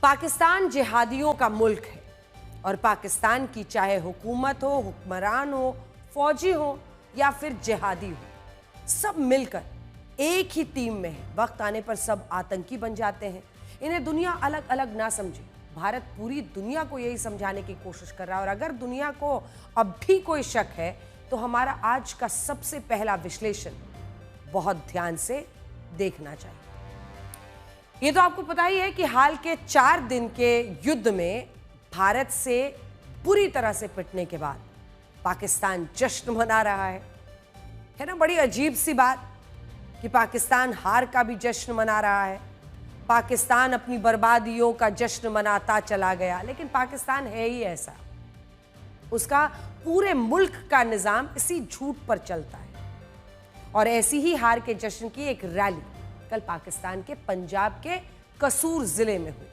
पाकिस्तान जिहादियों का मुल्क है और पाकिस्तान की चाहे हुकूमत हो, हुक्मरान हो, फौजी हो या फिर जिहादी हो, सब मिलकर एक ही टीम में है। वक्त आने पर सब आतंकी बन जाते हैं। इन्हें दुनिया अलग अलग ना समझे। भारत पूरी दुनिया को यही समझाने की कोशिश कर रहा है और अगर दुनिया को अब भी कोई शक है तो हमारा आज का सबसे पहला विश्लेषण बहुत ध्यान से देखना चाहिए। ये तो आपको पता ही है कि हाल के 4 दिन के युद्ध में भारत से बुरी तरह से पिटने के बाद पाकिस्तान जश्न मना रहा है ना। बड़ी अजीब सी बात कि पाकिस्तान हार का भी जश्न मना रहा है। पाकिस्तान अपनी बर्बादियों का जश्न मनाता चला गया, लेकिन पाकिस्तान है ही ऐसा। उसका पूरे मुल्क का निजाम इसी झूठ पर चलता है। और ऐसी ही हार के जश्न की एक रैली कल पाकिस्तान के पंजाब के कसूर जिले में हुई।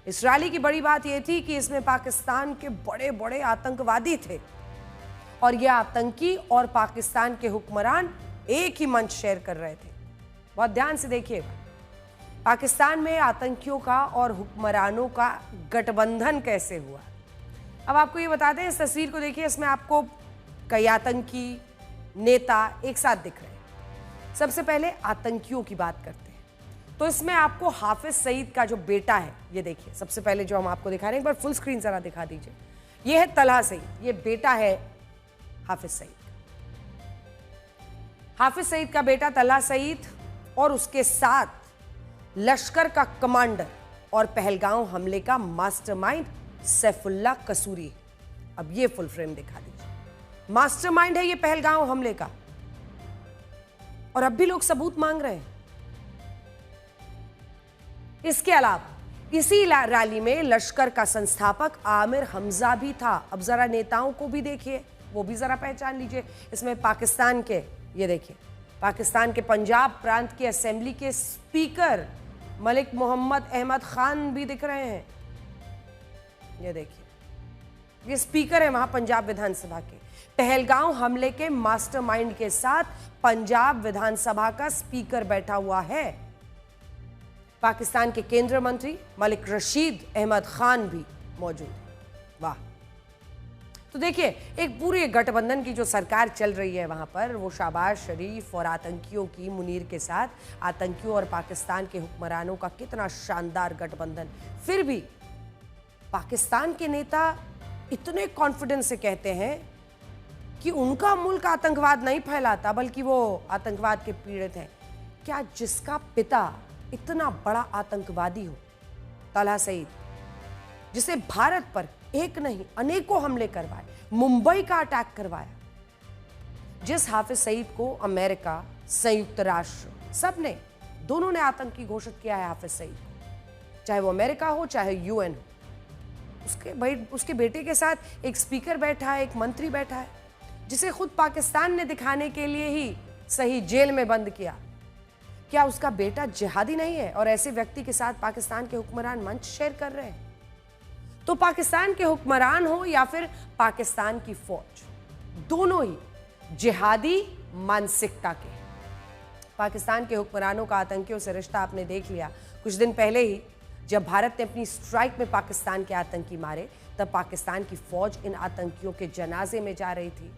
इस रैली की बड़ी बात यह थी कि इसमें पाकिस्तान के बड़े बड़े आतंकवादी थे और ये आतंकी और पाकिस्तान के हुक्मरान एक ही मंच शेयर कर रहे थे। बहुत ध्यान से देखिएगा, पाकिस्तान में आतंकियों का और हुक्मरानों का गठबंधन कैसे हुआ। अब आपको ये बताते हैं, इस तस्वीर को देखिए, इसमें आपको कई आतंकी नेता एक साथ दिख रहे हैं। सबसे पहले आतंकियों की बात करते हैं तो इसमें आपको हाफिज सईद का जो बेटा है, ये देखिए, सबसे पहले जो हम आपको दिखा रहे हैं, एक बार फुल स्क्रीन जरा दिखा दीजिए। ये है तलहा सईद, ये बेटा है हाफिज सईद। हाफिज सईद का बेटा तलहा सईद और उसके साथ लश्कर का कमांडर और पहलगांव हमले का मास्टरमाइंड सैफुल्लाह कसूरी। अब ये फुल फ्रेम दिखा दीजिए। मास्टरमाइंड है ये पहलगांव हमले का और अब भी लोग सबूत मांग रहे हैं। इसके अलावा इसी रैली में लश्कर का संस्थापक आमिर हमजा भी था। अब जरा नेताओं को भी देखिए, वो भी जरा पहचान लीजिए। इसमें पाकिस्तान के, ये देखिए, पाकिस्तान के पंजाब प्रांत की असेंबली के स्पीकर मलिक मोहम्मद अहमद खान भी दिख रहे हैं। ये देखिए, ये स्पीकर है वहां पंजाब विधानसभा के। पहलगांव हमले के मास्टरमाइंड के साथ पंजाब विधानसभा का स्पीकर बैठा हुआ है। पाकिस्तान के केंद्रीय मंत्री मलिक रशीद अहमद खान भी मौजूद है। वाह। तो देखिए, एक पूरे गठबंधन की जो सरकार चल रही है वहां पर, वो शहबाज शरीफ और आतंकियों की मुनीर के साथ आतंकियों और पाकिस्तान के हुक्मरानों का कितना शानदार गठबंधन। फिर भी पाकिस्तान के नेता इतने कॉन्फिडेंस से कहते हैं कि उनका मुल्क आतंकवाद नहीं फैलाता बल्कि वो आतंकवाद के पीड़ित हैं। क्या जिसका पिता इतना बड़ा आतंकवादी हो, तलहा सईद, जिसे भारत पर एक नहीं अनेकों हमले करवाए, मुंबई का अटैक करवाया, जिस हाफिज सईद को अमेरिका, संयुक्त राष्ट्र, सबने, दोनों ने आतंकी घोषित किया है हाफिज सईद को, चाहे वो अमेरिका हो चाहे यूएन हो। उसके बेटे के साथ एक स्पीकर बैठा है, एक मंत्री बैठा है, जिसे खुद पाकिस्तान ने दिखाने के लिए ही सही जेल में बंद किया। क्या उसका बेटा जिहादी नहीं है? और ऐसे व्यक्ति के साथ पाकिस्तान के हुक्मरान मंच शेयर कर रहे हैं। तो पाकिस्तान के हुक्मरान हो या फिर पाकिस्तान की फौज, दोनों ही जिहादी मानसिकता के। पाकिस्तान के हुक्मरानों का आतंकियों से रिश्ता आपने देख लिया। कुछ दिन पहले ही जब भारत ने अपनी स्ट्राइक में पाकिस्तान के आतंकी मारे, तब पाकिस्तान की फौज इन आतंकियों के जनाजे में जा रही थी।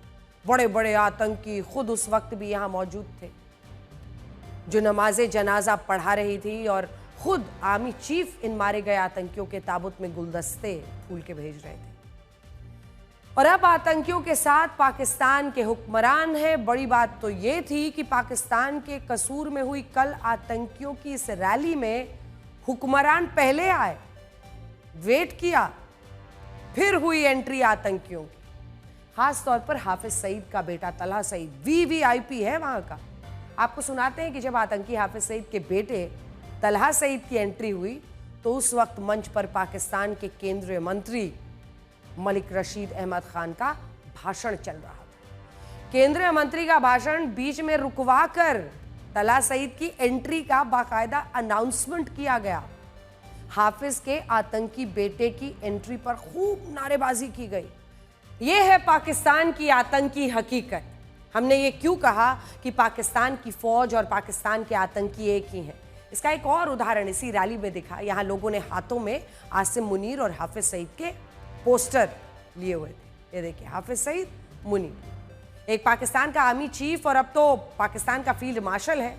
बड़े बड़े आतंकी खुद उस वक्त भी यहां मौजूद थे, जो नमाजे जनाजा पढ़ा रही थी और खुद आर्मी चीफ इन मारे गए आतंकियों के ताबूत में गुलदस्ते फूल के भेज रहे थे। और अब आतंकियों के साथ पाकिस्तान के हुक्मरान हैं। बड़ी बात तो यह थी कि पाकिस्तान के कसूर में हुई कल आतंकियों की इस रैली में हुक्मरान पहले आए, वेट किया, फिर हुई एंट्री आतंकियों की। खास तौर पर हाफिज सईद का बेटा तलहा सईद वीवीआईपी है वहां का। आपको सुनाते हैं कि जब आतंकी हाफिज सईद के बेटे तलहा सईद की एंट्री हुई तो उस वक्त मंच पर पाकिस्तान के केंद्रीय मंत्री मलिक रशीद अहमद खान का भाषण चल रहा था। केंद्रीय मंत्री का भाषण बीच में रुकवा कर तलहा सईद की एंट्री का बाकायदा अनाउंसमेंट किया गया। हाफिज के आतंकी बेटे की एंट्री पर खूब नारेबाजी की गई। यह है पाकिस्तान की आतंकी हकीकत। हमने ये क्यों कहा कि पाकिस्तान की फौज और पाकिस्तान के आतंकी एक ही हैं? इसका एक और उदाहरण इसी रैली में दिखा। यहाँ लोगों ने हाथों में आसिम मुनीर और हाफिज सईद के पोस्टर लिए हुए थे। ये देखिए, हाफिज सईद, मुनीर, एक पाकिस्तान का आर्मी चीफ और अब तो पाकिस्तान का फील्ड मार्शल है,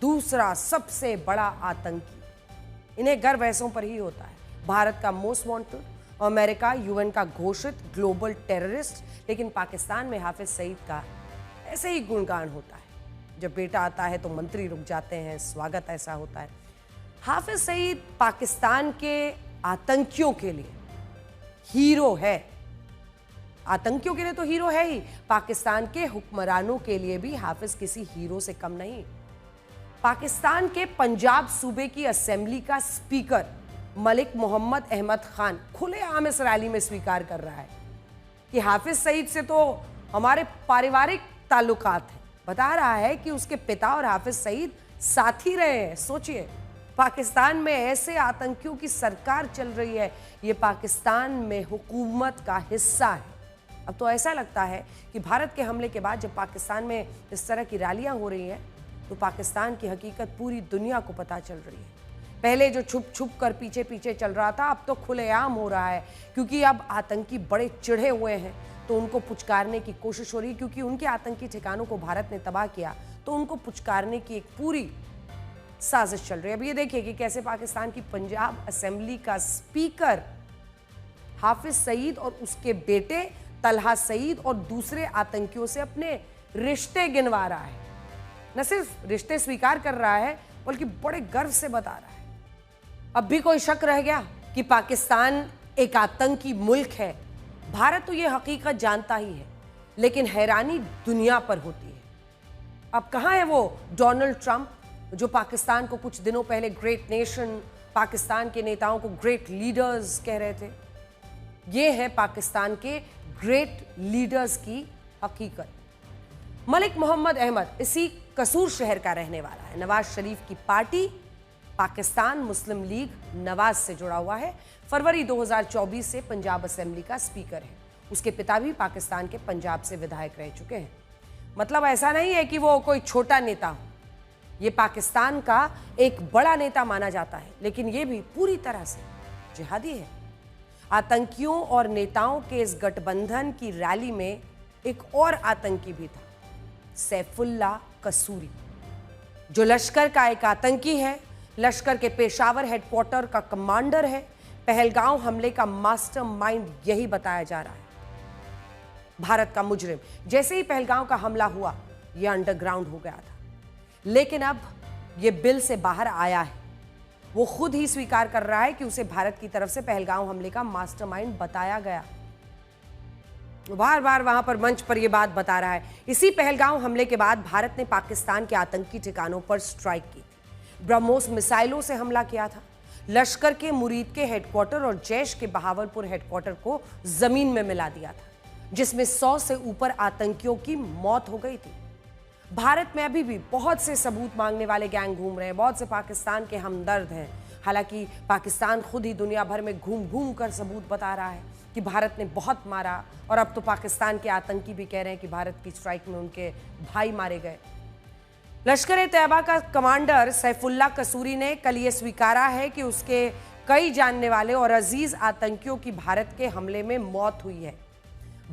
दूसरा सबसे बड़ा आतंकी। इन्हें गर्व ऐसों पर ही होता है। भारत का मोस्ट वांटेड, अमेरिका यूएन का घोषित ग्लोबल टेररिस्ट, लेकिन पाकिस्तान में हाफिज सईद का ऐसे ही गुणगान होता है। जब बेटा आता है तो मंत्री रुक जाते हैं, स्वागत ऐसा होता है। हाफिज सईद पाकिस्तान के आतंकियों के लिए हीरो है। आतंकियों के लिए तो हीरो है ही, पाकिस्तान के हुक्मरानों के लिए भी हाफिज किसी हीरो से कम नहीं। पाकिस्तान के पंजाब सूबे की असेंबली का स्पीकर मलिक मोहम्मद अहमद खान खुलेआम इस रैली में स्वीकार कर रहा है कि हाफिज सईद से तो हमारे पारिवारिक ताल्लुकात हैं। बता रहा है कि उसके पिता और हाफिज सईद साथ ही रहे हैं। सोचिए, पाकिस्तान में ऐसे आतंकियों की सरकार चल रही है, ये पाकिस्तान में हुकूमत का हिस्सा है। अब तो ऐसा लगता है कि भारत के हमले के बाद जब पाकिस्तान में इस तरह की रैलियां हो रही हैं तो पाकिस्तान की हकीकत पूरी दुनिया को पता चल रही है। पहले जो छुप छुप कर पीछे पीछे चल रहा था, अब तो खुलेआम हो रहा है, क्योंकि अब आतंकी बड़े चिढ़े हुए हैं तो उनको पुचकारने की कोशिश हो रही है। क्योंकि उनके आतंकी ठिकानों को भारत ने तबाह किया तो उनको पुचकारने की एक पूरी साजिश चल रही है। अब ये देखिए कि कैसे पाकिस्तान की पंजाब असेंबली का स्पीकर हाफिज सईद और उसके बेटे तलहा सईद और दूसरे आतंकियों से अपने रिश्ते गिनवा रहा है। न सिर्फ रिश्ते स्वीकार कर रहा है बल्कि बड़े गर्व से बता रहा है। अब भी कोई शक रह गया कि पाकिस्तान एक आतंकी मुल्क है? भारत तो ये हकीकत जानता ही है, लेकिन हैरानी दुनिया पर होती है। अब कहाँ है वो डोनाल्ड ट्रंप जो पाकिस्तान को कुछ दिनों पहले ग्रेट नेशन, पाकिस्तान के नेताओं को ग्रेट लीडर्स कह रहे थे? ये है पाकिस्तान के ग्रेट लीडर्स की हकीकत। मलिक मोहम्मद अहमद इसी कसूर शहर का रहने वाला है। नवाज शरीफ की पार्टी पाकिस्तान मुस्लिम लीग नवाज से जुड़ा हुआ है। फरवरी 2024 से पंजाब असेंबली का स्पीकर है। उसके पिता भी पाकिस्तान के पंजाब से विधायक रह चुके हैं। मतलब ऐसा नहीं है कि वो कोई छोटा नेता हो, ये पाकिस्तान का एक बड़ा नेता माना जाता है, लेकिन ये भी पूरी तरह से जिहादी है। आतंकियों और नेताओं के इस गठबंधन की रैली में एक और आतंकी भी था, सैफुल्लाह कसूरी, जो लश्कर का एक आतंकी है। लश्कर के पेशावर हेडक्वार्टर का कमांडर है। पहलगांव हमले का मास्टरमाइंड यही बताया जा रहा है। भारत का मुजरिम। जैसे ही पहलगांव का हमला हुआ, यह अंडरग्राउंड हो गया था, लेकिन अब यह बिल से बाहर आया है। वो खुद ही स्वीकार कर रहा है कि उसे भारत की तरफ से पहलगांव हमले का मास्टरमाइंड बताया गया। बार बार वहां पर मंच पर यह बात बता रहा है। इसी पहलगांव हमले के बाद भारत ने पाकिस्तान के आतंकी ठिकानों पर स्ट्राइक की। ब्रह्मोस मिसाइलों से हमला किया था। लश्कर के मुरीद के हेडक्वार्टर और जैश के बहावलपुर हेडक्वार्टर को जमीन में मिला दिया था, जिसमें 100 से ऊपर आतंकियों की मौत हो गई थी। भारत में अभी भी बहुत से सबूत मांगने वाले गैंग घूम रहे हैं। बहुत से पाकिस्तान के हमदर्द हैं। हालांकि पाकिस्तान खुद ही दुनिया भर में घूम घूम कर सबूत बता रहा है कि भारत ने बहुत मारा, और अब तो पाकिस्तान के आतंकी भी कह रहे हैं कि भारत की स्ट्राइक में उनके भाई मारे गए। लश्कर-ए-तैयबा का कमांडर सैफुल्लाह कसूरी ने कल ये स्वीकारा है कि उसके कई जानने वाले और अजीज आतंकियों की भारत के हमले में मौत हुई है।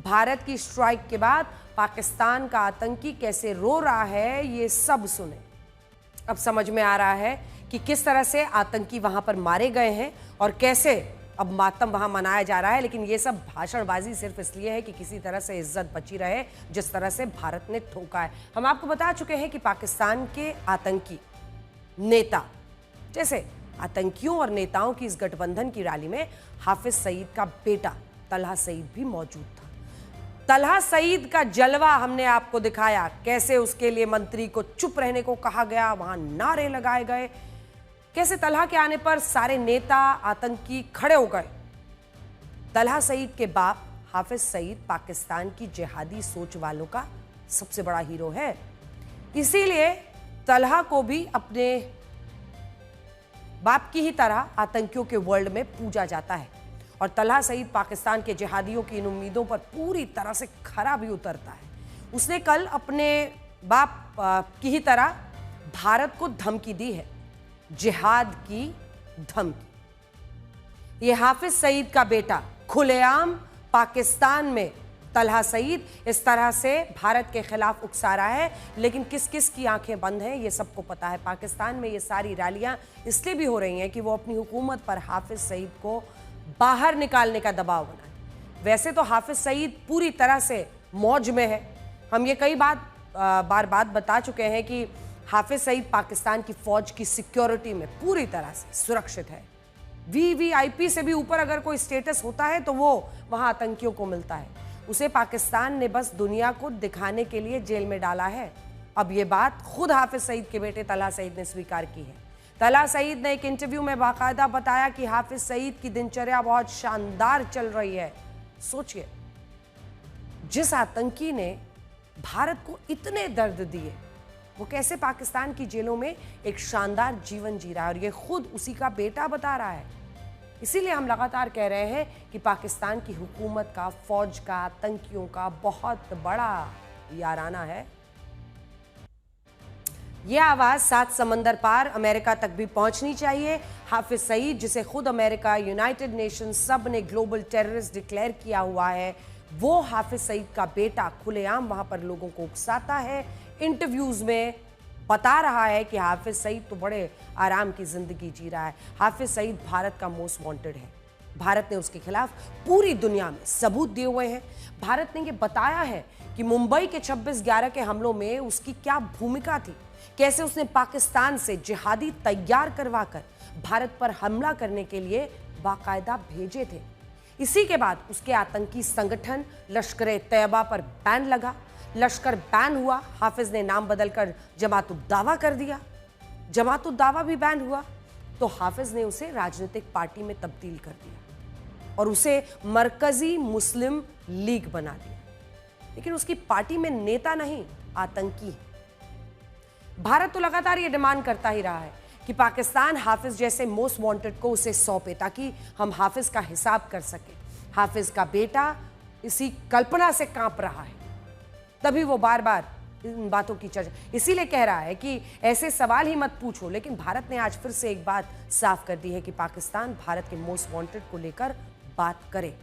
भारत की स्ट्राइक के बाद पाकिस्तान का आतंकी कैसे रो रहा है, ये सब सुने। अब समझ में आ रहा है कि किस तरह से आतंकी वहां पर मारे गए हैं और कैसे अब मातम वहां मनाया जा रहा है। लेकिन ये सब भाषणबाजी सिर्फ इसलिए है कि किसी तरह से इज्जत बची रहे, जिस तरह से भारत ने ठोका है। हम आपको बता चुके हैं कि पाकिस्तान के आतंकी नेता, जैसे आतंकियों और नेताओं की इस गठबंधन की रैली में हाफिज सईद का बेटा तलहा सईद भी मौजूद था। तलहा सईद का जलवा हमने आपको दिखाया, कैसे उसके लिए मंत्री को चुप रहने को कहा गया, वहां नारे लगाए गए, कैसे तलहा के आने पर सारे नेता आतंकी खड़े हो गए। तलहा सईद के बाप हाफिज सईद पाकिस्तान की जिहादी सोच वालों का सबसे बड़ा हीरो है। इसीलिए तलहा को भी अपने बाप की ही तरह आतंकियों के वर्ल्ड में पूजा जाता है। और तलहा सईद पाकिस्तान के जिहादियों की इन उम्मीदों पर पूरी तरह से खरा भी उतरता है। उसने कल अपने बाप की ही तरह भारत को धमकी दी है जिहाद की धमकी। ये हाफिज सईद का बेटा खुलेआम पाकिस्तान में तलहा सईद इस तरह से भारत के खिलाफ उकसा रहा है, लेकिन किस किस की आंखें बंद हैं ये सबको पता है। पाकिस्तान में ये सारी रैलियां इसलिए भी हो रही हैं कि वो अपनी हुकूमत पर हाफिज सईद को बाहर निकालने का दबाव बनाए। वैसे तो हाफिज सईद पूरी तरह से मौज में है। हम ये कई बार बता चुके हैं कि हाफिज सईद पाकिस्तान की फौज की सिक्योरिटी में पूरी तरह से सुरक्षित है। वीवीआईपी से भी ऊपर अगर कोई स्टेटस होता है तो वो वहां आतंकियों को मिलता है। उसे पाकिस्तान ने बस दुनिया को दिखाने के लिए जेल में डाला है। अब ये बात खुद हाफिज सईद के बेटे तलहा सईद ने स्वीकार की है। तलहा सईद ने एक इंटरव्यू में बाकायदा बताया कि हाफिज सईद की दिनचर्या बहुत शानदार चल रही है। सोचिए, जिस आतंकी ने भारत को इतने दर्द दिए वो कैसे पाकिस्तान की जेलों में एक शानदार जीवन जी रहा है, और ये खुद उसी का बेटा बता रहा है। इसीलिए हम लगातार कह रहे हैं कि पाकिस्तान की हुकूमत का, फौज का, आतंकियों का बहुत बड़ा याराना है। यह आवाज 7 समंदर पार अमेरिका तक भी पहुंचनी चाहिए। हाफिज सईद, जिसे खुद अमेरिका, यूनाइटेड नेशन सब ने ग्लोबल टेररिस्ट डिक्लेयर किया हुआ है, वो हाफिज सईद का बेटा खुलेआम वहां पर लोगों को उकसाता है। इंटरव्यूज में बता रहा है कि हाफिज सईद तो बड़े आराम की जिंदगी जी रहा है। हाफिज सईद भारत का मोस्ट वांटेड है। भारत ने उसके खिलाफ पूरी दुनिया में सबूत दिए हुए हैं। भारत ने ये बताया है कि मुंबई के 26/11 के हमलों में उसकी क्या भूमिका थी, कैसे उसने पाकिस्तान से जिहादी तैयार करवाकर भारत पर हमला करने के लिए बाकायदा भेजे थे। इसी के बाद उसके आतंकी संगठन लश्कर-ए-तैयबा पर बैन लगा। लश्कर बैन हुआ, हाफिज ने नाम बदलकर जमात-उद-दावा कर दिया। जमात-उद-दावा भी बैन हुआ तो हाफिज ने उसे राजनीतिक पार्टी में तब्दील कर दिया और उसे मरकजी मुस्लिम लीग बना दिया। लेकिन उसकी पार्टी में नेता नहीं, आतंकी है। भारत तो लगातार ये डिमांड करता ही रहा है कि पाकिस्तान हाफिज जैसे मोस्ट वांटेड को उसे सौंपे ताकि हम हाफिज का हिसाब कर सके। हाफिज का बेटा इसी कल्पना से कांप रहा है, तभी वो बार बार इन बातों की चर्चा, इसीलिए कह रहा है कि ऐसे सवाल ही मत पूछो। लेकिन भारत ने आज फिर से एक बात साफ कर दी है कि पाकिस्तान भारत के मोस्ट वांटेड को लेकर बात करे,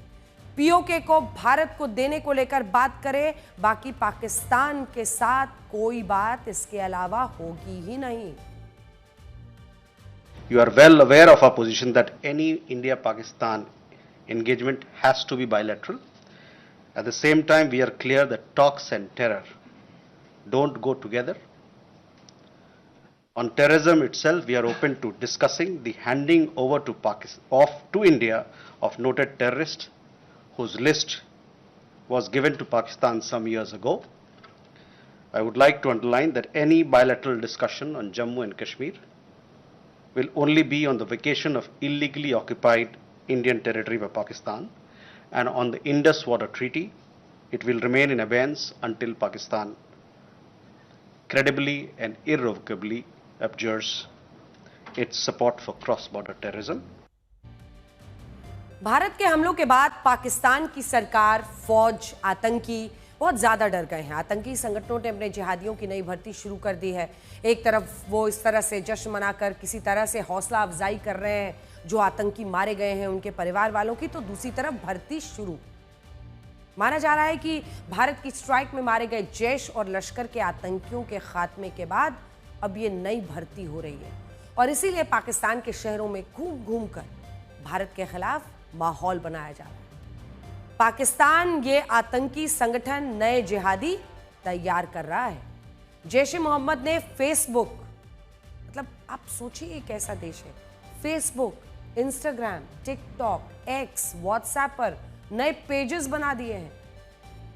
पीओके को भारत को देने को लेकर बात करे, बाकी पाकिस्तान के साथ कोई बात इसके अलावा होगी ही नहीं। You are well aware of our position that any India-Pakistan engagement has to be bilateral. At the same time, we are clear that talks and terror don't go together. On terrorism itself, we are open to discussing the handing over to India of noted terrorists whose list was given to Pakistan some years ago. I would like to underline that any bilateral discussion on Jammu and Kashmir will only be on the vacation of illegally occupied Indian territory by Pakistan, and on the Indus Water Treaty, it will remain in abeyance until Pakistan credibly and irrevocably abjures its support for cross-border terrorism. Bharat के हमलों के बाद पाकिस्तान की सरकार, फौज, आतंकी बहुत ज़्यादा डर गए हैं। आतंकी संगठनों ने अपने जिहादियों की नई भर्ती शुरू कर दी है। एक तरफ वो इस तरह से जश्न मनाकर किसी तरह से हौसला अफजाई कर रहे हैं जो आतंकी मारे गए हैं उनके परिवार वालों की, तो दूसरी तरफ भर्ती शुरू। माना जा रहा है कि भारत की स्ट्राइक में मारे गए जैश और लश्कर के आतंकियों के खात्मे के बाद अब ये नई भर्ती हो रही है और इसीलिए पाकिस्तान के शहरों में घूम घूम कर भारत के खिलाफ माहौल बनाया जा रहा है। पाकिस्तान ये आतंकी संगठन नए जिहादी तैयार कर रहा है। जैश ए मोहम्मद ने फेसबुक, मतलब आप सोचिए एक ऐसा देश है, Facebook, Instagram, TikTok, x, WhatsApp पर नए पेजेस बना दिए हैं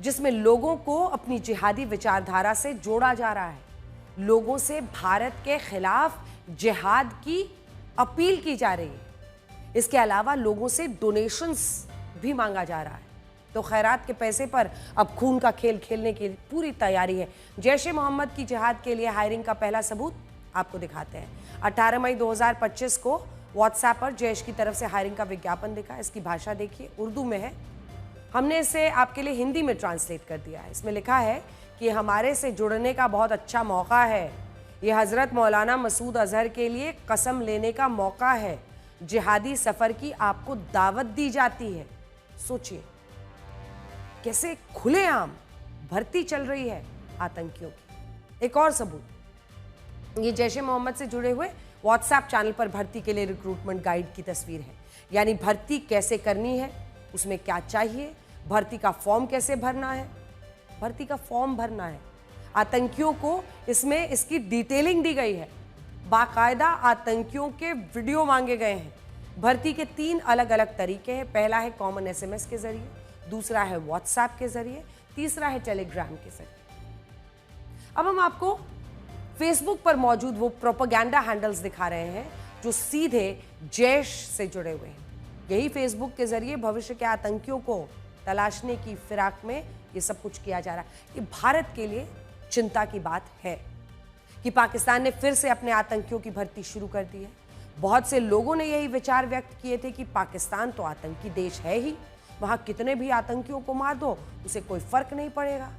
जिसमें लोगों को अपनी जिहादी विचारधारा से जोड़ा जा रहा है। लोगों से भारत के खिलाफ जिहाद की अपील की जा रही है। इसके अलावा लोगों से डोनेशंस भी मांगा जा रहा है। तो खैरात के पैसे पर अब खून का खेल खेलने की पूरी तैयारी है। जैश ए मोहम्मद की जिहाद के लिए हायरिंग का पहला सबूत आपको दिखाते हैं। 18 मई 2025 को व्हाट्सएप पर जैश की तरफ से हायरिंग का विज्ञापन दिखा। इसकी भाषा देखिए, उर्दू में है। हमने इसे आपके लिए हिंदी में ट्रांसलेट कर दिया है। इसमें लिखा है कि हमारे से जुड़ने का बहुत अच्छा मौका है। ये हजरत मौलाना मसूद अजहर के लिए कसम लेने का मौका है। जिहादी सफर की आपको दावत दी जाती है। सोचिए कैसे खुलेआम भर्ती चल रही है आतंकियों की। एक और सबूत, ये जैश-ए मोहम्मद से जुड़े हुए व्हाट्सएप चैनल पर भर्ती के लिए रिक्रूटमेंट गाइड की तस्वीर है। यानी भर्ती कैसे करनी है, उसमें क्या चाहिए, भर्ती का फॉर्म कैसे भरना है। भर्ती का फॉर्म भरना है, आतंकियों को इसमें इसकी डिटेलिंग दी गई है। बाकायदा आतंकियों के वीडियो मांगे गए हैं। भर्ती के 3 अलग अलग तरीके हैं। पहला है कॉमन SMS के जरिए, दूसरा है व्हाट्सएप के जरिए, तीसरा है टेलीग्राम के जरिए। अब हम आपको फेसबुक पर मौजूद वो प्रोपेगेंडा हैंडल्स दिखा रहे हैं जो सीधे जैश से जुड़े हुए हैं। यही फेसबुक के जरिए भविष्य के आतंकियों को तलाशने की फिराक में ये सब कुछ किया जा रहा है। ये भारत के लिए चिंता की बात है कि पाकिस्तान ने फिर से अपने आतंकियों की भर्ती शुरू कर दी है। बहुत से लोगों ने यही विचार व्यक्त किए थे कि पाकिस्तान तो आतंकी देश है ही, वहां कितने भी आतंकियों को मार दो उसे कोई फर्क नहीं पड़ेगा।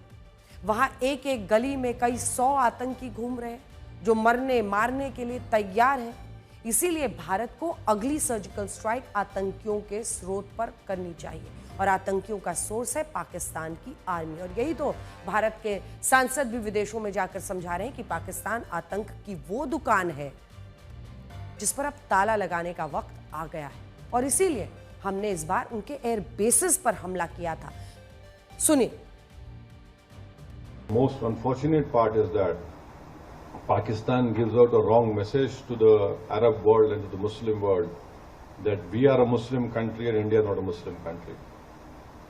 वहां एक एक गली में कई 100 आतंकी घूम रहे हैं जो मरने मारने के लिए तैयार हैं। इसीलिए भारत को अगली सर्जिकल स्ट्राइक आतंकियों के स्रोत पर करनी चाहिए और आतंकियों का सोर्स है पाकिस्तान की आर्मी। और यही तो भारत के सांसद भी विदेशों में जाकर समझा रहे हैं कि पाकिस्तान आतंक की वो दुकान है जिस पर अब ताला लगाने का वक्त आ गया है। और इसीलिए हमने इस बार उनके एयर बेसिस पर हमला किया था। सुनिए। Most unfortunate part is that Pakistan gives out a wrong message to the Arab world and to the Muslim world that we are a Muslim country and India is not a Muslim country.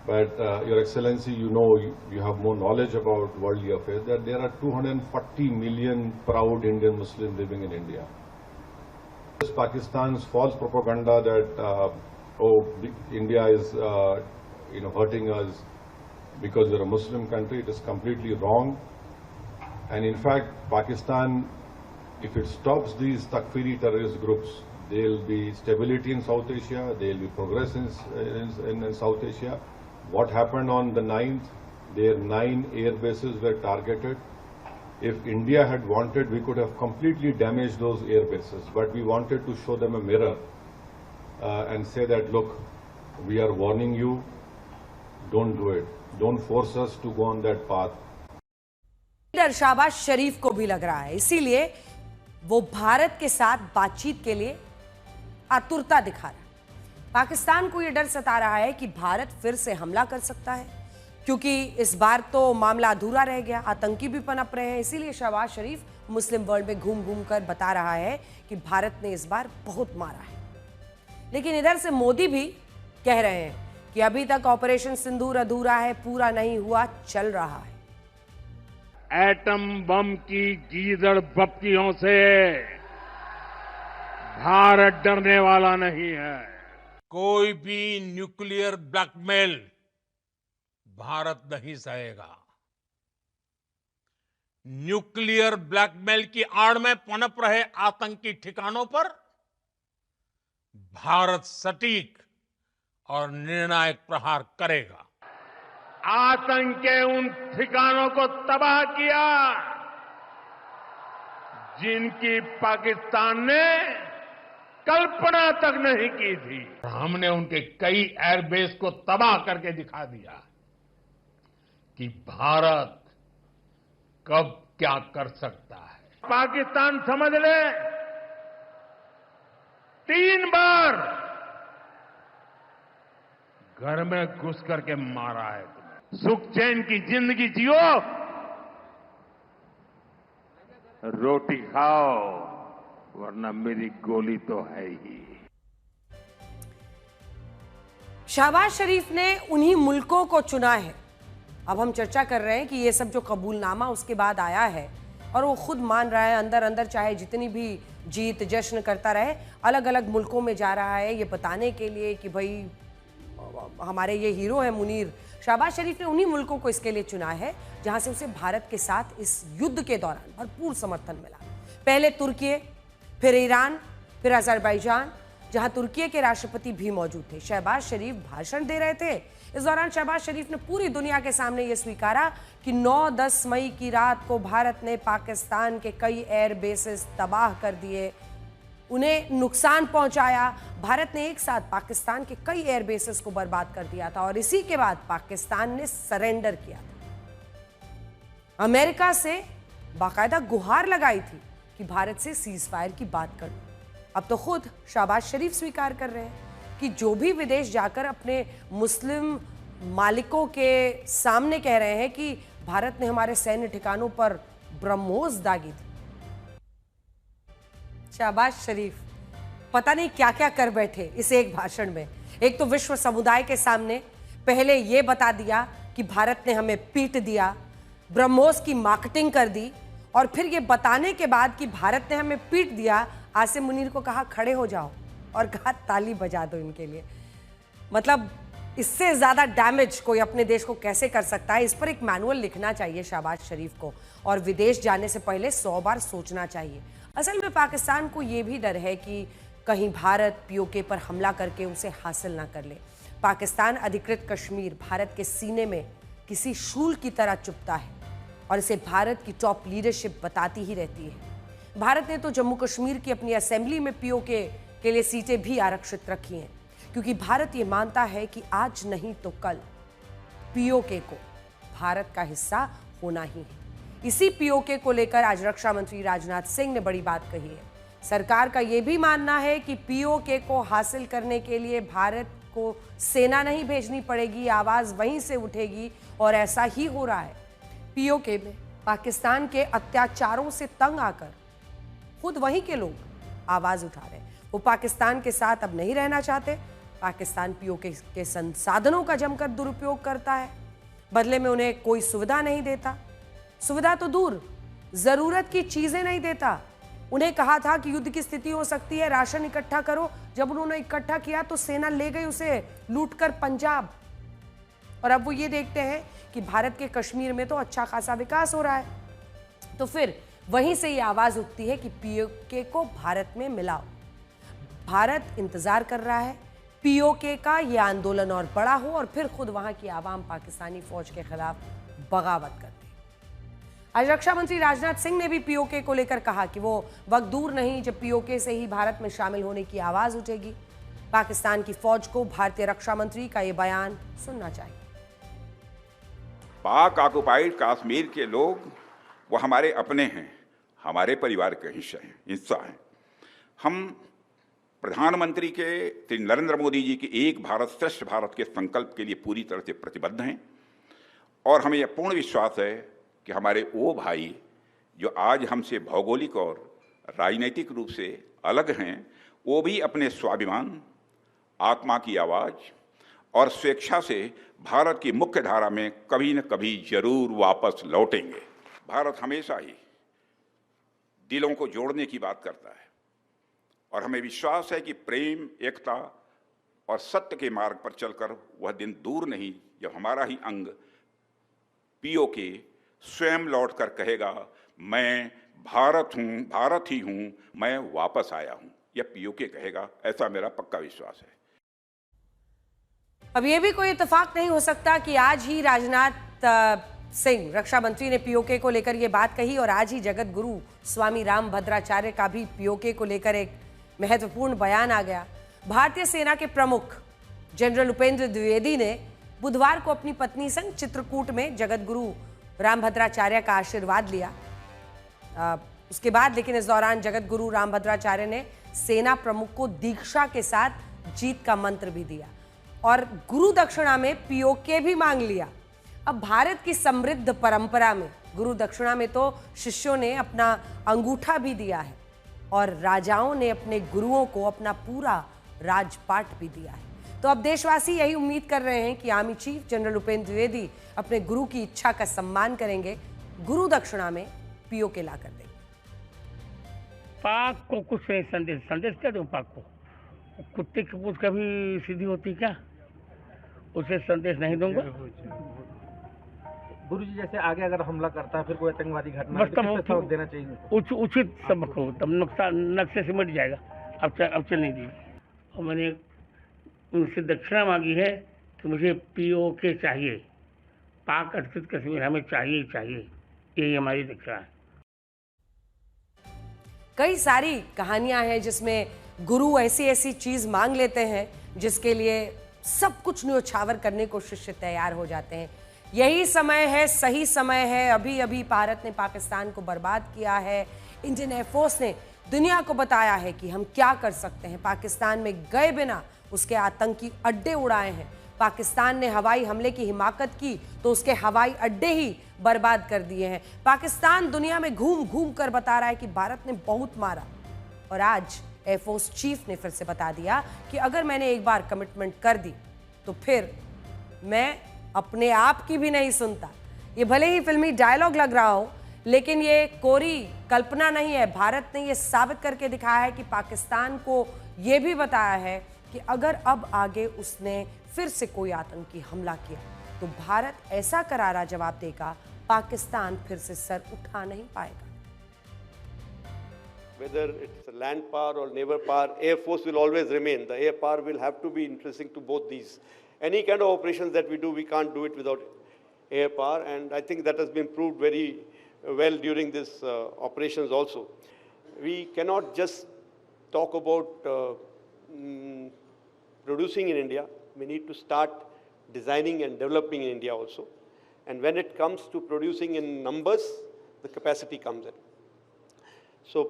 But Your Excellency, you know, you have more knowledge about worldly affairs, that there are 240 million proud Indian Muslims living in India. This Pakistan's false propaganda that India is hurting us because we're a Muslim country, it is completely wrong. And in fact, Pakistan, if it stops these Takfiri terrorist groups, there will be stability in South Asia, there will be progress in South Asia. What happened on the 9th, their 9 air bases were targeted. If India had wanted, we could have completely damaged those air bases, but we wanted to show them a mirror and say that, look, we are warning you, don't do it. Don't force us to go on that path. डर शहबाज शरीफ को भी लग रहा है, इसीलिए वो भारत के साथ बातचीत के लिए आतुरता दिखा रहा है। पाकिस्तान को यह डर सता रहा है कि भारत फिर से हमला कर सकता है, क्योंकि इस बार तो मामला अधूरा रह गया, आतंकी भी पनप रहे हैं। इसीलिए शहबाज शरीफ मुस्लिम वर्ल्ड में घूम घूम कर बता रहा है कि भारत ने इस बार बहुत मारा है। लेकिन इधर से मोदी भी कह रहे हैं कि अभी तक ऑपरेशन सिंदूर अधूरा है, पूरा नहीं हुआ, चल रहा है। एटम बम की गीदड़ बप्तियों से भारत डरने वाला नहीं है। कोई भी न्यूक्लियर ब्लैकमेल भारत नहीं सहेगा। न्यूक्लियर ब्लैकमेल की आड़ में पनप रहे आतंकी ठिकानों पर भारत सटीक और निर्णायक प्रहार करेगा। आतंक के उन ठिकानों को तबाह किया जिनकी पाकिस्तान ने कल्पना तक नहीं की थी। हमने उनके कई एयरबेस को तबाह करके दिखा दिया कि भारत कब क्या कर सकता है। पाकिस्तान समझ ले 3 बार घर में घुस करके मारा है तुम्हें। सुख चैन की जिंदगी जियो, रोटी खाओ, वरना मेरी गोली तो है ही। शहबाज शरीफ ने उन्हीं मुल्कों को चुना है। अब हम चर्चा कर रहे हैं कि ये सब जो कबूलनामा उसके बाद आया है और वो खुद मान रहा है, अंदर अंदर चाहे जितनी भी जीत जश्न करता रहे, अलग अलग मुल्कों में जा रहा है ये बताने के लिए कि भाई हमारे ये हीरो है मुनीर। शहबाज शरीफ ने उन्हीं मुल्कों को इसके लिए चुना है जहां से उसे भारत के साथ इस युद्ध के दौरान भरपूर समर्थन मिला। पहले तुर्की, फिर ईरान, फिर अजरबैजान, जहां तुर्की के राष्ट्रपति भी मौजूद थे। शहबाज शरीफ भाषण दे रहे थे। इस दौरान शहबाज शरीफ ने पूरी दुनिया के सामने यह स्वीकारा कि 9-10 मई की रात को भारत ने पाकिस्तान के कई एयर बेसेस तबाह कर दिए, उन्हें नुकसान पहुंचाया। भारत ने एक साथ पाकिस्तान के कई एयर बेसेस को बर्बाद कर दिया था और इसी के बाद पाकिस्तान ने सरेंडर किया था। अमेरिका से बाकायदा गुहार लगाई थी कि भारत से सीज फायर की बात कर लो। अब तो खुद शहबाज शरीफ स्वीकार कर रहे हैं कि जो भी विदेश जाकर अपने मुस्लिम मालिकों के सामने कह रहे हैं कि भारत ने हमारे सैन्य ठिकानों पर ब्रह्मोस दागी थी। शहबाज शरीफ पता नहीं क्या क्या कर बैठे इस एक भाषण में। एक तो विश्व समुदाय के सामने पहले यह बता दिया कि भारत ने हमें पीट दिया, ब्रह्मोस की मार्केटिंग कर दी, और फिर यह बताने के बाद कि भारत ने हमें पीट दिया, आसिम मुनीर को कहा खड़े हो जाओ और कहा ताली बजा दो इनके लिए। मतलब इससे ज्यादा डैमेज कोई अपने देश को कैसे कर सकता है? इस पर एक मैनुअल लिखना चाहिए शहबाज शरीफ को, और विदेश जाने से पहले 100 बार सोचना चाहिए। असल में पाकिस्तान को यह भी डर है कि कहीं भारत पीओके पर हमला करके उसे हासिल ना कर ले। पाकिस्तान अधिकृत कश्मीर भारत के सीने में किसी शूल की तरह चुभता है और इसे भारत की टॉप लीडरशिप बताती ही रहती है। भारत ने तो जम्मू कश्मीर की अपनी असेंबली में पीओके के लिए सीटें भी आरक्षित रखी हैं, क्योंकि भारत ये मानता है कि आज नहीं तो कल पीओके को भारत का हिस्सा होना ही है। इसी पीओके को लेकर आज रक्षा मंत्री राजनाथ सिंह ने बड़ी बात कही है। सरकार का यह भी मानना है कि पीओके को हासिल करने के लिए भारत को सेना नहीं भेजनी पड़ेगी, आवाज वहीं से उठेगी, और ऐसा ही हो रहा है। पीओके में पाकिस्तान के अत्याचारों से तंग आकर खुद वहीं के लोग आवाज उठा रहे हैं। वो पाकिस्तान के साथ अब नहीं रहना चाहते। पाकिस्तान पीओके के संसाधनों का जमकर दुरुपयोग करता है, बदले में उन्हें कोई सुविधा नहीं देता। सुविधा तो दूर, जरूरत की चीजें नहीं देता। उन्हें कहा था कि युद्ध की स्थिति हो सकती है, राशन इकट्ठा करो। जब उन्होंने इकट्ठा किया तो सेना ले गई उसे लूटकर पंजाब। और अब वो ये देखते हैं कि भारत के कश्मीर में तो अच्छा खासा विकास हो रहा है, तो फिर वहीं से ये आवाज उठती है कि पीओके को भारत में मिलाओ। भारत इंतजार कर रहा है पीओके का ये आंदोलन और बड़ा हो और फिर खुद वहां की आवाम पाकिस्तानी फौज के खिलाफ बगावत करते। आज रक्षा मंत्री राजनाथ सिंह ने भी पीओके को लेकर कहा कि वो वक्त दूर नहीं जब पीओके से ही भारत में शामिल होने की आवाज उठेगी। पाकिस्तान की फौज को भारतीय रक्षा मंत्री का ये बयान सुनना चाहिए। पाक ऑक्युपाइड कश्मीर के लोग वो हमारे अपने हैं, हमारे परिवार के हिस्सा हैं। हम प्रधानमंत्री के श्री नरेंद्र मोदी जी के एक भारत श्रेष्ठ भारत के संकल्प के लिए पूरी तरह से प्रतिबद्ध हैं, और हमें यह पूर्ण विश्वास है कि हमारे वो भाई जो आज हमसे भौगोलिक और राजनीतिक रूप से अलग हैं, वो भी अपने स्वाभिमान, आत्मा की आवाज़ और स्वेच्छा से भारत की मुख्य धारा में कभी न कभी जरूर वापस लौटेंगे। भारत हमेशा ही दिलों को जोड़ने की बात करता है, और हमें विश्वास है कि प्रेम, एकता और सत्य के मार्ग पर चलकर वह दिन दूर नहीं जब हमारा ही अंग पीओके स्वयं लौटकर कहेगा, मैं भारत हूं, भारत ही हूं, मैं वापस आया हूं। यह पीओके कहेगा, ऐसा मेरा पक्का विश्वास है। अब यह भी कोई इत्तेफाक नहीं हो सकता कि आज ही राजनाथ सिंह रक्षा मंत्री ने पीओके को लेकर यह बात कही और आज ही जगत गुरु स्वामी रामभद्राचार्य का भी पीओके को लेकर एक महत्वपूर्ण बयान आ गया। भारतीय सेना के प्रमुख जनरल उपेंद्र द्विवेदी ने बुधवार को अपनी पत्नी संग चित्रकूट में जगत गुरु रामभद्राचार्य का आशीर्वाद लिया। उसके बाद लेकिन इस दौरान जगत गुरु रामभद्राचार्य ने सेना प्रमुख को दीक्षा के साथ जीत का मंत्र भी दिया और गुरु दक्षिणा में पीओके भी मांग लिया। अब भारत की समृद्ध परंपरा में गुरु दक्षिणा में तो शिष्यों ने अपना अंगूठा भी दिया है और राजाओं ने अपने गुरुओं को अपना पूरा राजपाट भी दिया है। तो अब देशवासी यही उम्मीद कर रहे हैं कि army chief general Upendra Dwivedi अपने गुरु की इच्छा का सम्मान करेंगे, गुरु दक्षिणा में पीओके ला कर देंगे। पाक को कुछ संदेश क्या दूं पाक को? कुत्ते की पूंछ कभी सीधी होती क्या? उसे संदेश नहीं दूंगा। गुरुजी जैसे आगे अगर हमला करता है फिर कोई आतंकवादी घटना तो देना चाहिए, उचित सबक हो, तब नक्शे से मिट जाएगा। अब चल नहीं दी। और मैंने उनसे दक्षिणा मांगी है कि मुझे POK चाहिए, पाक अधिकृत कश्मीर हमें चाहिए ही चाहिए। यही हमारी दक्षिणा है। कई सारी कहानियां हैं जिसमें गुरु ऐसी ऐसी चीज मांग लेते हैं जिसके लिए सब कुछ न्योछावर करने को शिष्य तैयार हो जाते हैं। यही समय है, सही समय है। अभी अभी भारत ने पाकिस्तान को बर्बाद किया है। इंडियन एयरफोर्स ने दुनिया को बताया है कि हम क्या कर सकते हैं। पाकिस्तान में गए बिना उसके आतंकी अड्डे उड़ाए हैं। पाकिस्तान ने हवाई हमले की हिमाकत की तो उसके हवाई अड्डे ही बर्बाद कर दिए हैं। पाकिस्तान दुनिया में घूम घूम कर बता रहा है कि भारत ने बहुत मारा, और आज एयरफोर्स चीफ ने फिर से बता दिया कि अगर मैंने एक बार कमिटमेंट कर दी तो फिर मैं अपने आप की भी नहीं सुनता। ये भले ही फिल्मी डायलॉग लग रहा हो, लेकिन ये कोरी कल्पना नहीं है। भारत ने ये साबित करके दिखाया है कि पाकिस्तान को ये भी बताया है कि अगर अब आगे उसने फिर से कोई आतंकी हमला किया तो भारत ऐसा करारा जवाब देगा, पाकिस्तान फिर से सर उठा नहीं पाएगा। Whether it's land power or naval power, air force will always remain. The air power will have to be interesting to both these. Any kind of operations that we do, we can't do it without air power, and I think that has been proved very well during this operations also. We cannot just talk about producing in India. We need to start designing and developing in India also. And when it comes to producing in numbers, the capacity comes in. So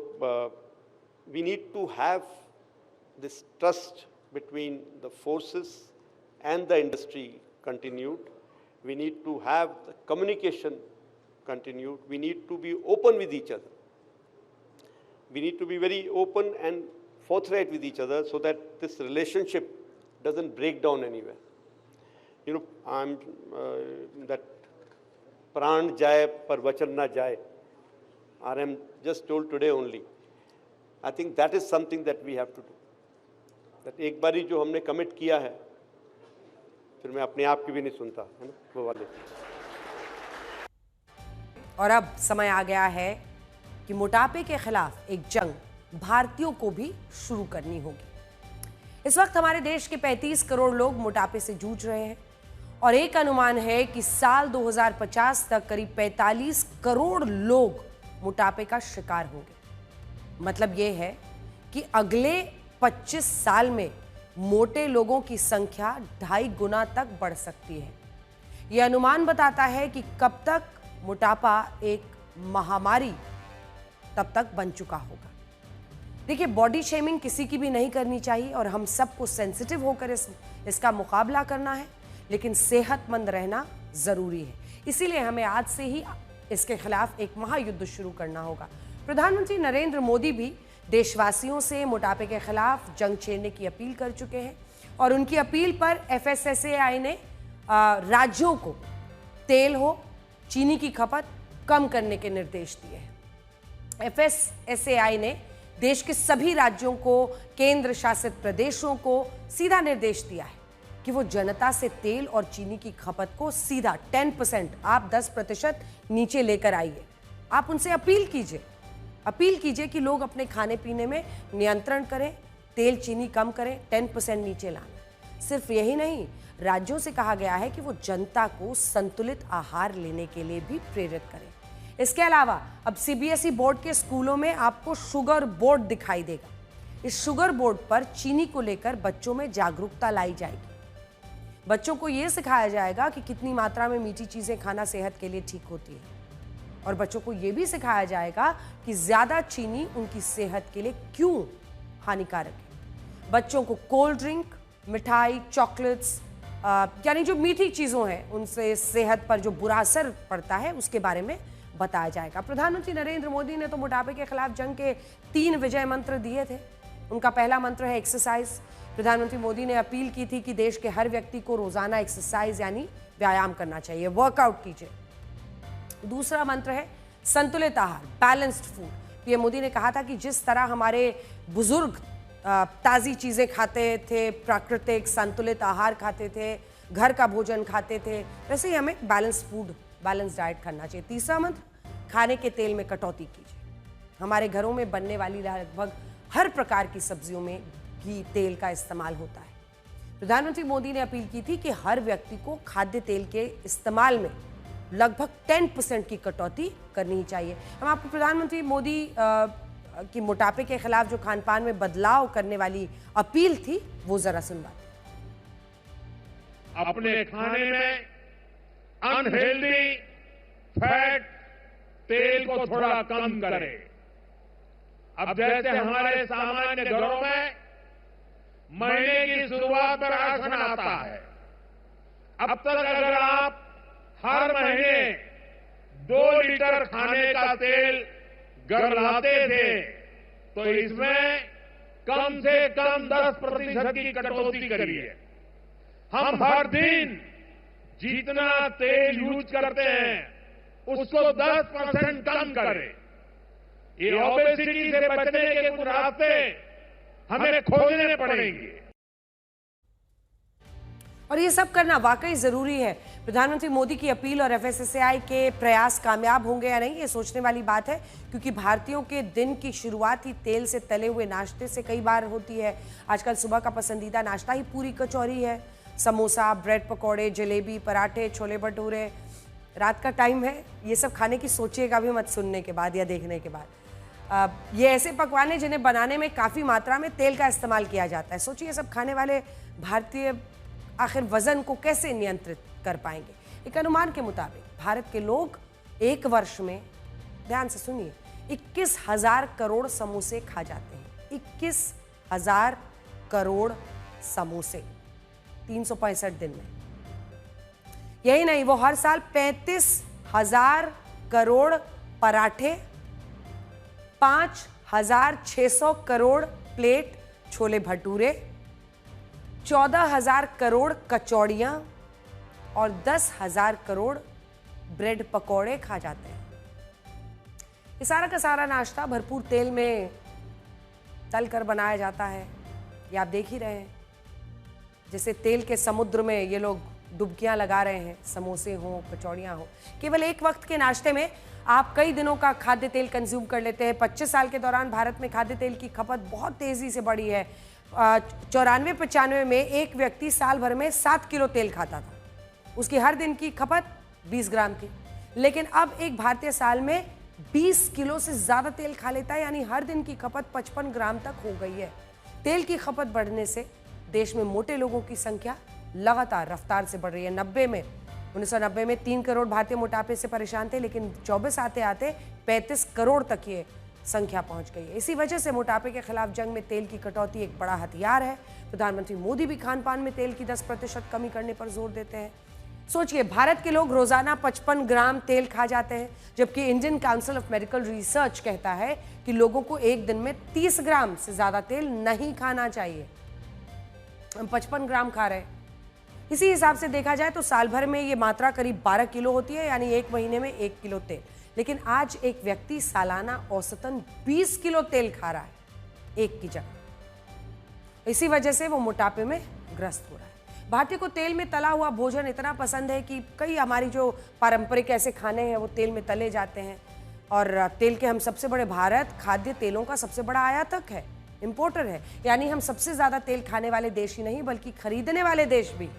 we need to have this trust between the forces and the industry continued. We need to have the communication continued. We need to be open with each other. We need to be very open and forthright with each other so that this relationship doesn't break down anywhere. You know, that pran jaye par vachan na jaye. I am just told today only. I think that is something that we have to do. That एक बारी जो हमने commit किया है, फिर मैं अपने आप की भी नहीं सुनता, है ना, वो वाले। और अब समय आ गया है कि मोटापे के खिलाफ एक जंग भारतीयों को भी शुरू करनी होगी। इस वक्त हमारे देश के 35 करोड़ लोग मोटापे से जूझ रहे हैं और एक अनुमान है कि साल 2050 तक करीब 45 करोड़ लोग मोटापे का शिकार होंगे। मतलब यह है कि अगले 25 साल में मोटे लोगों की संख्या 2.5 गुना तक बढ़ सकती है। यह अनुमान बताता है कि कब तक मोटापा एक महामारी तब तक बन चुका होगा। देखिए, बॉडी शेमिंग किसी की भी नहीं करनी चाहिए और हम सबको सेंसिटिव होकर इसका मुकाबला करना है, लेकिन सेहतमंद रहना जरूरी है। इसीलिए हमें आज से ही इसके खिलाफ एक महायुद्ध शुरू करना होगा। प्रधानमंत्री नरेंद्र मोदी भी देशवासियों से मोटापे के खिलाफ जंग छेड़ने की अपील कर चुके हैं और उनकी अपील पर FSSAI ने राज्यों को तेल हो, चीनी की खपत कम करने के निर्देश दिए हैं। FSSAI ने देश के सभी राज्यों को, केंद्र शासित प्रदेशों को सीधा निर्देश दिया है कि वो जनता से तेल और चीनी की खपत को सीधा 10%, आप 10% नीचे लेकर आइए। आप उनसे अपील कीजिए कि लोग अपने खाने पीने में नियंत्रण करें, तेल चीनी कम करें, 10% नीचे लाना। सिर्फ यही नहीं, राज्यों से कहा गया है कि वो जनता को संतुलित आहार लेने के लिए भी प्रेरित करें। इसके अलावा अब CBSE बोर्ड के स्कूलों में आपको शुगर बोर्ड दिखाई देगा। इस शुगर बोर्ड पर चीनी को लेकर बच्चों में जागरूकता लाई जाएगी। बच्चों को यह सिखाया जाएगा कि कितनी मात्रा में मीठी चीजें खाना सेहत के लिए ठीक होती है और बच्चों को यह भी सिखाया जाएगा कि ज्यादा चीनी उनकी सेहत के लिए क्यों हानिकारक है। बच्चों को कोल्ड ड्रिंक, मिठाई, चॉकलेट्स यानी जो मीठी चीजों हैं उनसे सेहत पर जो बुरा असर पड़ता है उसके बारे में बताया जाएगा। प्रधानमंत्री नरेंद्र मोदी ने तो मोटापे के खिलाफ जंग के 3 विजय मंत्र दिए थे। उनका पहला मंत्र है एक्सरसाइज। प्रधानमंत्री मोदी ने अपील की थी कि देश के हर व्यक्ति को रोजाना एक्सरसाइज यानी व्यायाम करना चाहिए, वर्कआउट कीजिए। दूसरा मंत्र है संतुलित आहार, बैलेंस्ड फूड। पीएम मोदी ने कहा था कि जिस तरह हमारे बुजुर्ग ताज़ी चीज़ें खाते थे, प्राकृतिक संतुलित आहार खाते थे, घर का भोजन खाते थे, वैसे ही हमें बैलेंस्ड फूड, बैलेंस डाइट करना चाहिए। तीसरा मंत्र, खाने के तेल में कटौती कीजिए। हमारे घरों में बनने वाली लगभग हर प्रकार की सब्जियों में घी तेल का इस्तेमाल होता है। प्रधानमंत्री मोदी ने अपील की थी कि हर व्यक्ति को खाद्य तेल के इस्तेमाल में लगभग 10% की कटौती करनी चाहिए। हम आपको प्रधानमंत्री मोदी की मोटापे के खिलाफ जो खान पान में बदलाव करने वाली अपील थी वो जरा सुनवाते। अपने खाने में अनहेल्दी फैट तेल को थोड़ा कम करें। अब जैसे हमारे सामान्य घरों में महीने की शुरुआत में राशन आता है, अब तक अगर आप हर महीने 2 लीटर खाने का तेल घर लाते थे तो इसमें कम से कम 10% की कटौती करिए। हम हर दिन जितना तेल यूज करते हैं उसको 10% कम करें। ये ओबेसिटी से बचने के कुछ रास्ते हमें खोजने पड़ेंगे और ये सब करना वाकई जरूरी है। प्रधानमंत्री मोदी की अपील और एफएसएसएआई के प्रयास कामयाब होंगे या नहीं, ये सोचने वाली बात है, क्योंकि भारतीयों के दिन की शुरुआत ही तेल से तले हुए नाश्ते से कई बार होती है। आजकल सुबह का पसंदीदा नाश्ता ही पूरी कचौरी है। समोसा, ब्रेड पकौड़े, जलेबी, पराठे, छोले भटूरे। रात का टाइम है, ये सब खाने की सोचिएगा भी मत सुनने के बाद या देखने के बाद। ये ऐसे पकवान हैं जिन्हें बनाने में काफ़ी मात्रा में तेल का इस्तेमाल किया जाता है। सोचिए सब खाने वाले भारतीय आखिर वजन को कैसे नियंत्रित कर पाएंगे। एक अनुमान के मुताबिक भारत के लोग एक वर्ष में, ध्यान से सुनिए, 21,000 करोड़ समोसे खा जाते हैं। 21,000 करोड़ समोसे 365 दिन में। यही नहीं, वो हर साल 35,000 करोड़ पराठे, 5,600 करोड़ प्लेट छोले भटूरे, 14,000 करोड़ कचौड़ियाँ और 10,000 करोड़ ब्रेड पकौड़े खा जाते हैं। ये सारा का सारा नाश्ता भरपूर तेल में तल कर बनाया जाता है। ये आप देख ही रहे हैं, जैसे तेल के समुद्र में ये लोग डुबकियां लगा रहे हैं। समोसे हों, कचौड़ियाँ हों, केवल एक वक्त के नाश्ते में आप कई दिनों का खाद्य तेल कंज्यूम कर लेते हैं। 25 साल के दौरान भारत में खाद्य तेल की खपत बहुत तेजी से बढ़ी है। 94-95 में एक व्यक्ति साल भर में 7 किलो तेल खाता था, उसकी हर दिन की खपत 20 ग्राम थी। लेकिन अब एक भारतीय साल में 20 किलो से ज्यादा तेल खा लेता है, यानी हर दिन की खपत 55 ग्राम तक हो गई है। तेल की खपत बढ़ने से देश में मोटे लोगों की संख्या लगातार रफ्तार से बढ़ रही है। 1990 में 3 करोड़ भारतीय मोटापे से परेशान थे, लेकिन 24 आते आते 35 करोड़ तक ये संख्या पहुंच गई है। इसी वजह से मोटापे के खिलाफ जंग में तेल की कटौती एक बड़ा हथियार है। प्रधानमंत्री मोदी भी खान पान में तेल की 10% कमी करने पर जोर देते हैं। सोचिए, भारत के लोग रोजाना 55 ग्राम तेल खा जाते हैं, जबकि Indian council of medical research कहता है कि लोगों को एक दिन में 30 ग्राम से ज्यादा तेल नहीं खाना चाहिए। हम 55 ग्राम खा रहे हैं। इसी हिसाब से देखा जाए तो साल भर में ये मात्रा करीब 12 किलो होती है, यानी एक महीने में 1 किलो तेल। लेकिन आज एक व्यक्ति सालाना औसतन 20 किलो तेल खा रहा है एक की जगह। इसी वजह से वो मोटापे में ग्रस्त हो रहा है। भारतीय को तेल में तला हुआ भोजन इतना पसंद है कि कई हमारी जो पारंपरिक ऐसे खाने हैं वो तेल में तले जाते हैं। और तेल के हम सबसे बड़े, भारत खाद्य तेलों का सबसे बड़ा आयातक है, इंपोर्टर है। यानी हम सबसे ज्यादा तेल खाने वाले देश ही नहीं बल्कि खरीदने वाले देश भी।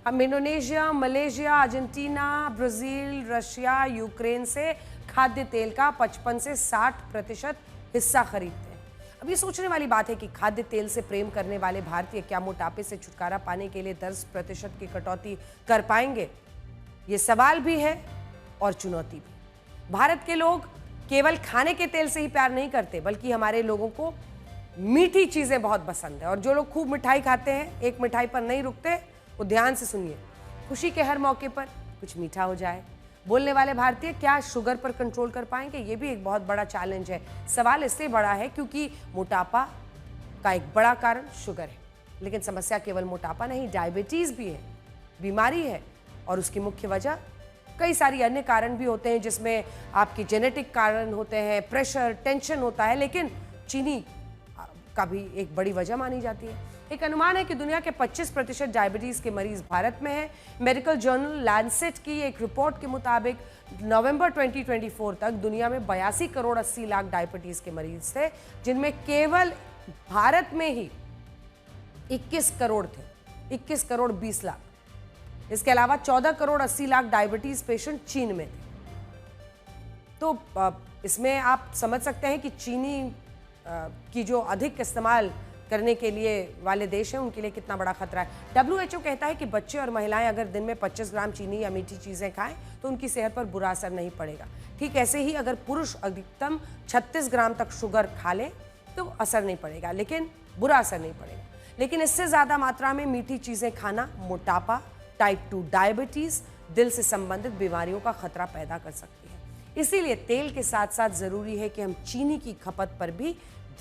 हम Indonesia, Malaysia, Argentina, Brazil, Russia, Ukraine से खाद्य तेल का 55 से 60% हिस्सा खरीदते हैं। अब ये सोचने वाली बात है कि खाद्य तेल से प्रेम करने वाले भारतीय क्या मोटापे से छुटकारा पाने के लिए 10% की कटौती कर पाएंगे? ये सवाल भी है और चुनौती भी। भारत के लोग केवल खाने के तेल से ही प्यार नहीं करते, बल्कि हमारे लोगों को मीठी चीजें बहुत पसंद है। और जो लोग खूब मिठाई खाते हैं, एक मिठाई पर नहीं रुकते, वो ध्यान से सुनिए, खुशी के हर मौके पर कुछ मीठा हो जाए। बोलने वाले भारतीय क्या शुगर पर कंट्रोल कर पाएंगे? ये भी एक बहुत बड़ा चैलेंज है। सवाल इससे बड़ा है क्योंकि मोटापा का एक बड़ा कारण शुगर है, लेकिन समस्या केवल मोटापा नहीं, डायबिटीज भी है, बीमारी है। और उसकी मुख्य वजह कई सारी अन्य कारण भी होते हैं, जिसमें आपकी जेनेटिक कारण होते हैं, प्रेशर, टेंशन होता है, लेकिन चीनी का भी एक बड़ी वजह मानी जाती है। एक अनुमान है कि दुनिया के 25% डायबिटीज के मरीज भारत में हैं। मेडिकल जर्नल लैंसेट की एक रिपोर्ट के मुताबिक नवंबर 2024 तक दुनिया में 82 करोड़ 80 लाख डायबिटीज के मरीज थे, जिनमें केवल भारत में ही 21 करोड़ थे, 21 करोड़ 20 लाख। इसके अलावा 14 करोड़ 80 लाख डायबिटीज पेशेंट चीन में थे। तो इसमें आप समझ सकते हैं कि चीनी की जो अधिक इस्तेमाल करने के लिए वाले देश हैं उनके लिए कितना बड़ा खतरा है। WHO कहता है कि बच्चे और महिलाएं अगर दिन में 25 ग्राम चीनी या मीठी चीज़ें खाएं तो उनकी सेहत पर बुरा असर नहीं पड़ेगा। ठीक ऐसे ही अगर पुरुष अधिकतम 36 ग्राम तक शुगर खा लें तो असर नहीं पड़ेगा, लेकिन बुरा असर नहीं पड़ेगा। लेकिन इससे ज़्यादा मात्रा में मीठी चीज़ें खाना मोटापा, टाइप 2 डायबिटीज़, दिल से संबंधित बीमारियों का खतरा पैदा कर सकती है। इसीलिए तेल के साथ साथ ज़रूरी है कि हम चीनी की खपत पर भी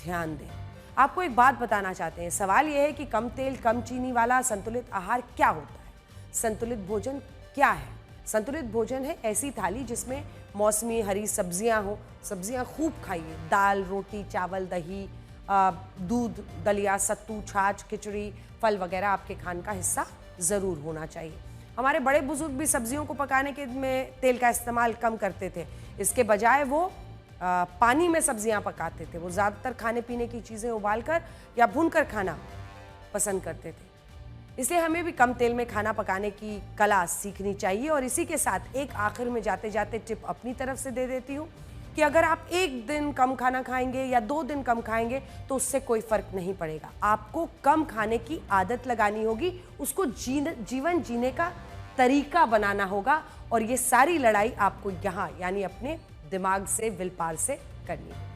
ध्यान दें। आपको एक बात बताना चाहते हैं, सवाल यह है कि कम तेल कम चीनी वाला संतुलित आहार क्या होता है? संतुलित भोजन क्या है? संतुलित भोजन है ऐसी थाली जिसमें मौसमी हरी सब्जियां हो, सब्जियां खूब खाइए, दाल, रोटी, चावल, दही, दूध, दलिया, सत्तू, छाछ, खिचड़ी, फल वगैरह आपके खान का हिस्सा ज़रूर होना चाहिए। हमारे बड़े बुजुर्ग भी सब्जियों को पकाने के में तेल का इस्तेमाल कम करते थे। इसके बजाय वो पानी में सब्जियां पकाते थे। वो ज़्यादातर खाने पीने की चीज़ें उबालकर या भूनकर खाना पसंद करते थे। इसलिए हमें भी कम तेल में खाना पकाने की कला सीखनी चाहिए। और इसी के साथ एक आखिर में जाते जाते टिप अपनी तरफ से दे देती हूँ कि अगर आप एक दिन कम खाना खाएंगे या 2 दिन कम खाएंगे तो उससे कोई फ़र्क नहीं पड़ेगा। आपको कम खाने की आदत लगानी होगी, उसको जीवन जीने का तरीका बनाना होगा। और ये सारी लड़ाई आपको यहाँ यानी अपने दिमाग से, विल पावर से करनी है।